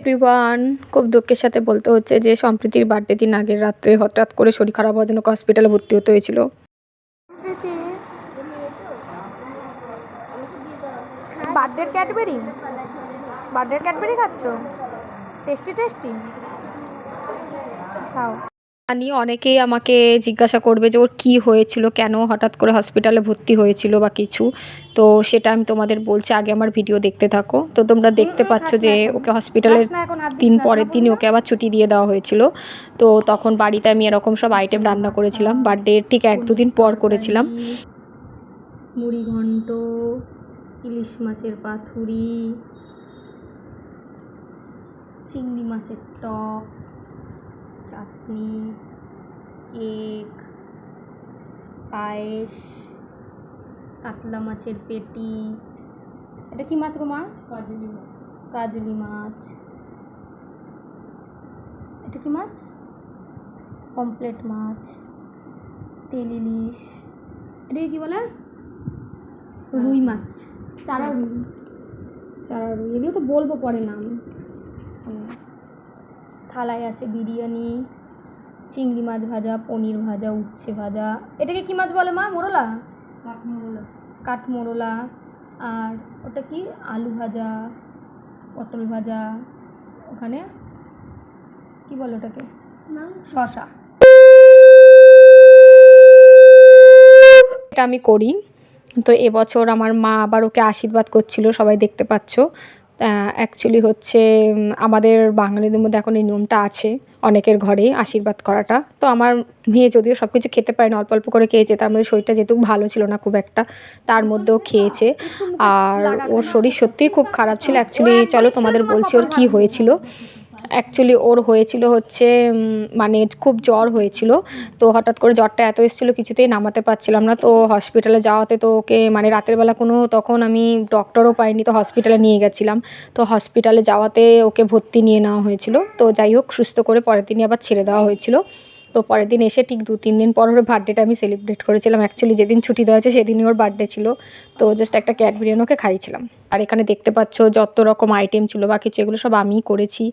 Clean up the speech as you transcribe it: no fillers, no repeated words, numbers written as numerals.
Everyone, খুব দুঃখের সাথে বলতে হচ্ছে যে সম্প্রীতির বার্থডে দিন আগের রাত্রে হঠাৎ করে শরীর খারাপ হওয়ার জন্য হসপিটালে ভর্তি হতে হয়েছিল। বার্থডে ক্যাডবেরি খাচ্ছ? টেস্টি খাও। জানি অনেকেই আমাকে জিজ্ঞাসা করবে যে ওর কী হয়েছিল, কেন হঠাৎ করে হসপিটালে ভর্তি হয়েছিল বা কিছু। তো সেটা আমি তোমাদের বলছি, আগে আমার ভিডিও দেখতে থাকো। তো তোমরা দেখতে পাচ্ছ যে ওকে হসপিটালের পরের দিনই ওকে আবার ছুটি দিয়ে দেওয়া হয়েছিল। তো তখন বাড়িতে আমি এরকম সব আইটেম রান্না করেছিলাম, বার্থডে ঠিক 1-2 দিন পর করেছিলাম। মুড়ি ঘন্ট, ইলিশ মাছের পাতুরি, চিংড়ি মাছের টক, চাটনি, কেক, পায়েস, কাতলা মাছের পেটি। এটা কি মাছ গো মা? কাজলি মাছ। এটা কি মাছ? পমফ্রেট মাছ, তেল ইলিশ। এটাকে কি বলে? রুই মাছ, চারা রুই। এগুলো তো বলবো পরে নাম। থালায় আছে বিরিয়ানি, চিংড়ি মাছ ভাজা, পনির ভাজা, উচ্ছে ভাজা। এটাকে কি মাছ বলে মা? মোরলা? কাঠমোরলা। আর ওটা কি? আলু ভাজা, পটল ভাজা। ওখানে কি বলে ওটাকে? শসা। এটা আমি করি। তো এবছর আমার মা আবার ওকে আশীর্বাদ করছিল, সবাই দেখতে পাচ্ছ। অ্যাকচুয়ালি হচ্ছে আমাদের বাঙালিদের মধ্যে এখন এই নিয়মটা আছে অনেকের ঘরেই আশীর্বাদ করাটা। তো আমার মেয়ে যদিও সব কিছু খেতে পারে না, অল্প অল্প করে খেয়েছে, তার মধ্যে শরীরটা যেহেতু ভালো ছিল না খুব একটা, তার মধ্যেও খেয়েছে। আর ওর শরীর সত্যিই খুব খারাপ ছিল। অ্যাকচুয়ালি চলো তোমাদের বলছি ওর কী হয়েছিল। অ্যাকচুয়ালি ওর হয়েছিল হচ্ছে মানে খুব জ্বর হয়েছিল। তো হঠাৎ করে জ্বরটা এত এসেছিলো কিছুতেই নামাতে পারছিলাম না। তো হসপিটালে যাওয়াতে তো ওকে মানে রাতের বেলা কোনো তখন আমি ডক্টরও পাইনি, তো হসপিটালে নিয়ে গেছিলাম। তো হসপিটালে যাওয়াতে ওকে ভর্তি নিয়ে নেওয়া হয়েছিল। তো যাই হোক সুস্থ করে পরের দিনই আবার ছেড়ে দেওয়া হয়েছিল। তো পরের দিন এসে ঠিক 2-3 দিন পর ওর বার্থডেটা আমি সেলিব্রেট করেছিলাম। অ্যাকচুয়ালি যেদিন ছুটি দেওয়া হয়েছে সেদিনই ওর বার্থডে ছিল। তো জাস্ট একটা ক্যাডবেরি ওকে খাইয়েছিলাম। আর এখানে দেখতে পাচ্ছ যত রকম আইটেম ছিল বা কিছু, এগুলো সব আমিই করেছি।